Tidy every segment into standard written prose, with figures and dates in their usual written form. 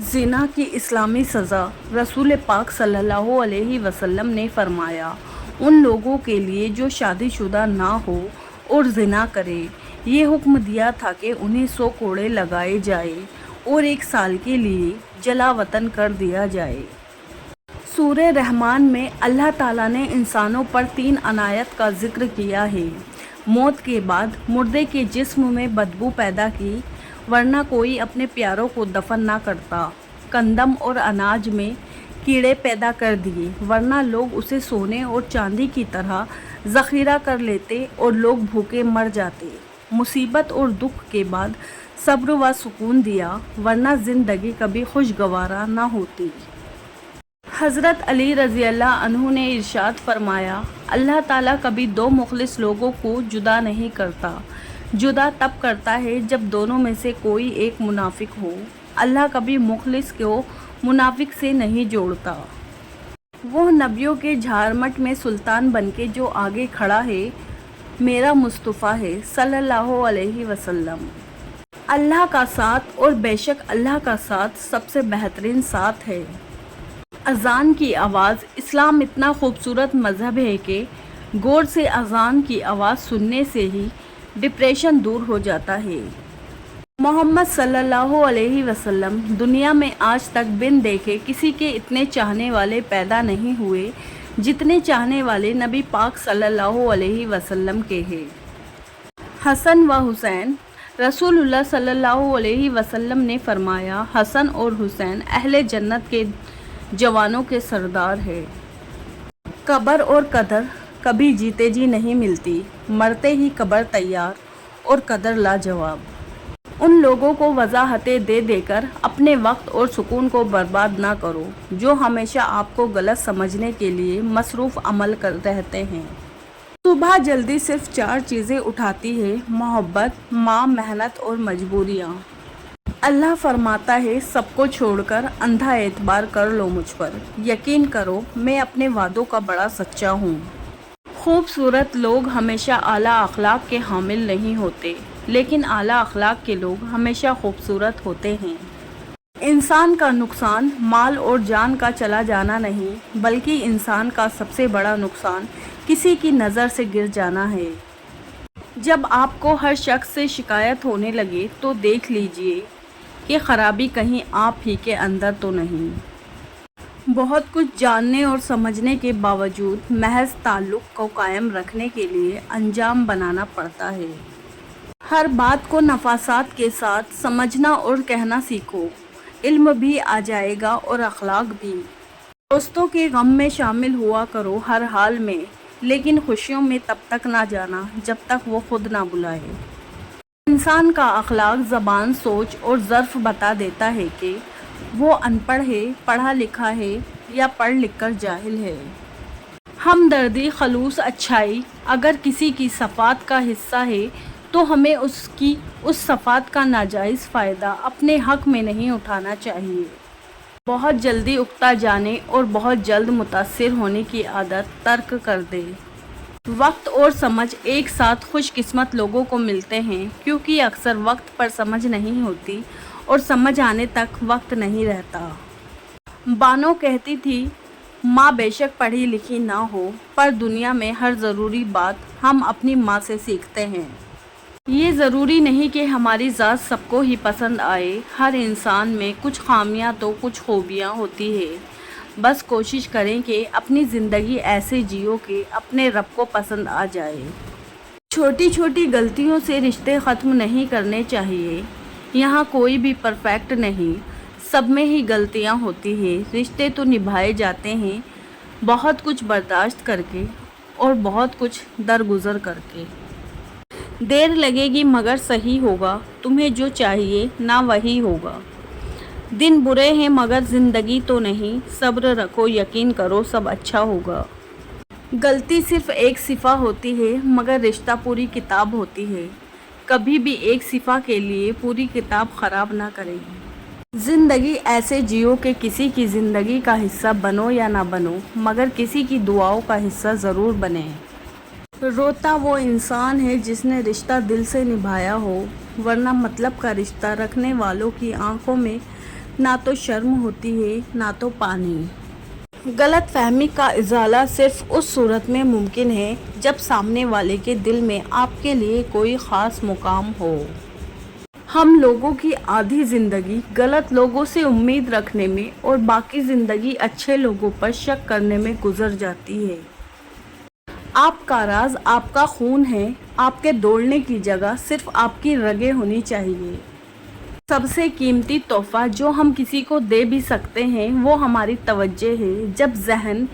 ज़िना की इस्लामी सज़ा। रसूल पाक सल्लल्लाहु अलैहि वसल्लम ने फरमाया, उन लोगों के लिए जो शादीशुदा ना हो और ज़िना करे, ये हुक्म दिया था कि उन्हें 100 कोड़े लगाए जाए और 1 साल के लिए जला वतन कर दिया जाए। सूरह रहमान में अल्लाह ताला ने इंसानों पर 3 अनायत का जिक्र किया है। मौत के बाद मुर्दे के जिस्म में बदबू पैदा की, वरना कोई अपने प्यारों को दफन ना करता। कंदम और अनाज में कीड़े पैदा कर दिए, वरना लोग उसे सोने और चांदी की तरह ज़ख़ीरा कर लेते और लोग भूखे मर जाते। मुसीबत और दुख के बाद सब्र व सुकून दिया, वरना ज़िंदगी कभी खुशगवारा ना होती। हज़रत अली रज़ी अल्लाह अन्हु ने इरशाद फरमाया, अल्लाह ताला कभी 2 मुखलिस लोगों को जुदा नहीं करता। जुदा तब करता है जब दोनों में से कोई एक मुनाफिक हो। अल्लाह कभी मुखलिस को मुनाफिक से नहीं जोड़ता। वो नबियों के झारमट में सुल्तान बनके जो आगे खड़ा है, मेरा मुस्तफ़ा है सल्लल्लाहु अलैहि वसल्लम। अल्लाह का साथ और बेशक अल्लाह का साथ सबसे बेहतरीन साथ है। अज़ान की आवाज़। इस्लाम इतना खूबसूरत मज़हब है कि गौर से अज़ान की आवाज़ सुनने से ही डिप्रेशन दूर हो जाता है। मोहम्मद सल्लल्लाहु अलैहि वसल्लम दुनिया में आज तक बिन देखे किसी के इतने चाहने वाले पैदा नहीं हुए जितने चाहने वाले नबी पाक सल्लल्लाहु अलैहि वसल्लम के हैं। हसन व हुसैन। रसूलुल्लाह सल्लल्लाहु अलैहि वसल्लम ने फरमाया, हसन और हुसैन अहले जन्नत के जवानों के सरदार है। कब्र और कदर कभी जीते जी नहीं मिलती, मरते ही कब्र तैयार और कदर लाजवाब। उन लोगों को वजाहतें दे देकर अपने वक्त और सुकून को बर्बाद ना करो जो हमेशा आपको गलत समझने के लिए मसरूफ़ अमल कर रहते हैं। सुबह जल्दी सिर्फ 4 चीज़ें उठाती है, मोहब्बत, माँ, मेहनत और मजबूरियाँ। अल्लाह फरमाता है, सबको छोड़कर अंधा एतबार कर लो मुझ पर, यकीन करो मैं अपने वादों का बड़ा सच्चा हूँ। खूबसूरत लोग हमेशा आला अखलाक के हामिल नहीं होते, लेकिन आला अखलाक के लोग हमेशा खूबसूरत होते हैं। इंसान का नुकसान माल और जान का चला जाना नहीं, बल्कि इंसान का सबसे बड़ा नुकसान किसी की नज़र से गिर जाना है। जब आपको हर शख्स से शिकायत होने लगे तो देख लीजिए कि खराबी कहीं आप ही के अंदर तो नहीं। बहुत कुछ जानने और समझने के बावजूद महज ताल्लुक़ को कायम रखने के लिए अंजाम बनाना पड़ता है। हर बात को नफासात के साथ समझना और कहना सीखो, इल्म भी आ जाएगा और अखलाक भी। दोस्तों के गम में शामिल हुआ करो हर हाल में, लेकिन खुशियों में तब तक ना जाना जब तक वो खुद ना बुलाए। इंसान का अखलाक ज़बान, सोच और ज़र्फ़ बता देता है कि वो अनपढ़ है, पढ़ा लिखा है या पढ़ लिख कर जाहिल है। हमदर्दी, खलूस, अच्छाई अगर किसी की सफ़ात का हिस्सा है तो हमें उसकी उस सफ़ात का नाजायज़ फ़ायदा अपने हक़ में नहीं उठाना चाहिए। बहुत जल्दी उकता जाने और बहुत जल्द मुतासिर होने की आदत तर्क कर दे। वक्त और समझ एक साथ खुशकिस्मत लोगों को मिलते हैं, क्योंकि अक्सर वक्त पर समझ नहीं होती और समझ आने तक वक्त नहीं रहता। बानो कहती थी, माँ बेशक पढ़ी लिखी ना हो, पर दुनिया में हर ज़रूरी बात हम अपनी माँ से सीखते हैं। ये ज़रूरी नहीं कि हमारी ज़ात सबको ही पसंद आए। हर इंसान में कुछ खामियां तो कुछ खूबियां होती है। बस कोशिश करें कि अपनी ज़िंदगी ऐसे जियो कि अपने रब को पसंद आ जाए। छोटी छोटी गलतियों से रिश्ते ख़त्म नहीं करने चाहिए। यहाँ कोई भी परफेक्ट नहीं, सब में ही गलतियाँ होती हैं। रिश्ते तो निभाए जाते हैं बहुत कुछ बर्दाश्त करके और बहुत कुछ दरगुजर करके। देर लगेगी मगर सही होगा, तुम्हें जो चाहिए ना वही होगा। दिन बुरे हैं मगर ज़िंदगी तो नहीं, सब्र रखो, यकीन करो सब अच्छा होगा। गलती सिर्फ एक सिफा होती है मगर रिश्ता पूरी किताब होती है। कभी भी एक सिफा के लिए पूरी किताब ख़राब ना करेगी। ज़िंदगी ऐसे जियो कि किसी की ज़िंदगी का हिस्सा बनो या ना बनो, मगर किसी की दुआओं का हिस्सा ज़रूर बने। रोता वो इंसान है जिसने रिश्ता दिल से निभाया हो, वरना मतलब का रिश्ता रखने वालों की आंखों में ना तो शर्म होती है ना तो पानी। गलत फहमी का इजाला सिर्फ उस सूरत में मुमकिन है जब सामने वाले के दिल में आपके लिए कोई ख़ास मुकाम हो। हम लोगों की आधी ज़िंदगी गलत लोगों से उम्मीद रखने में और बाकी ज़िंदगी अच्छे लोगों पर शक करने में गुजर जाती है। आपका राज आपका खून है, आपके दौड़ने की जगह सिर्फ आपकी रगें होनी चाहिए। सबसे कीमती तोहफा जो हम किसी को दे भी सकते हैं वो हमारी तवज्जो है। जब जहन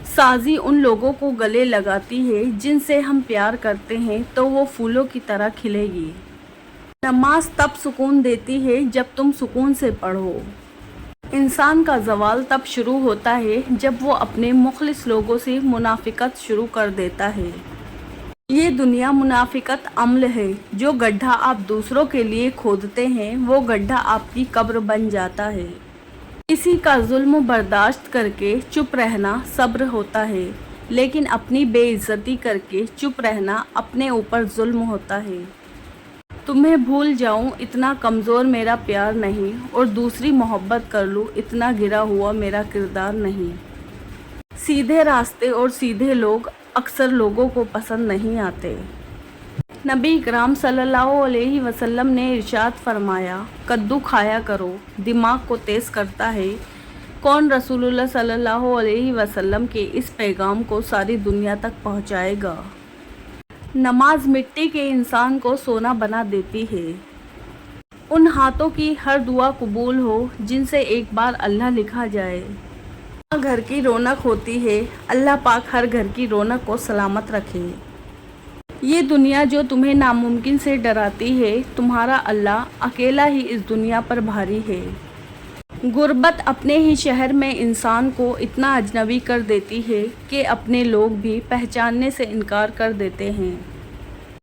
साजी उन लोगों को गले लगाती है जिनसे हम प्यार करते हैं तो वो फूलों की तरह खिलेगी। नमाज तब सुकून देती है जब तुम सुकून से पढ़ो। इंसान का ज़वाल तब शुरू होता है जब वो अपने मुखलिस लोगों से मुनाफिकत शुरू कर देता है। ये दुनिया मुनाफिकत अम्ल है। जो गड्ढा आप दूसरों के लिए खोदते हैं वो गड्ढा आपकी कब्र बन जाता है। किसी का जुल्म बर्दाश्त करके चुप रहना सब्र होता है, लेकिन अपनी बेइज्जती करके चुप रहना अपने ऊपर जुल्म होता है। तुम्हें भूल जाऊं इतना कमज़ोर मेरा प्यार नहीं, और दूसरी मोहब्बत कर लूं इतना गिरा हुआ मेरा किरदार नहीं। सीधे रास्ते और सीधे लोग अक्सर लोगों को पसंद नहीं आते। नबी करम सल्लल्लाहु अलैहि वसल्लम ने इरशाद फरमाया, कद्दू खाया करो, दिमाग को तेज़ करता है। कौन रसूलुल्लाह सल्लल्लाहु अलैहि वसल्लम के इस पैगाम को सारी दुनिया तक पहुंचाएगा? नमाज मिट्टी के इंसान को सोना बना देती है। उन हाथों की हर दुआ कबूल हो जिनसे एक बार अल्लाह लिखा जाए। घर की रौनक होती है, अल्लाह पाक हर घर की रौनक को सलामत रखे। ये दुनिया जो तुम्हें नामुमकिन से डराती है, तुम्हारा अल्लाह अकेला ही इस दुनिया पर भारी है। गुर्बत अपने ही शहर में इंसान को इतना अजनबी कर देती है कि अपने लोग भी पहचानने से इनकार कर देते हैं।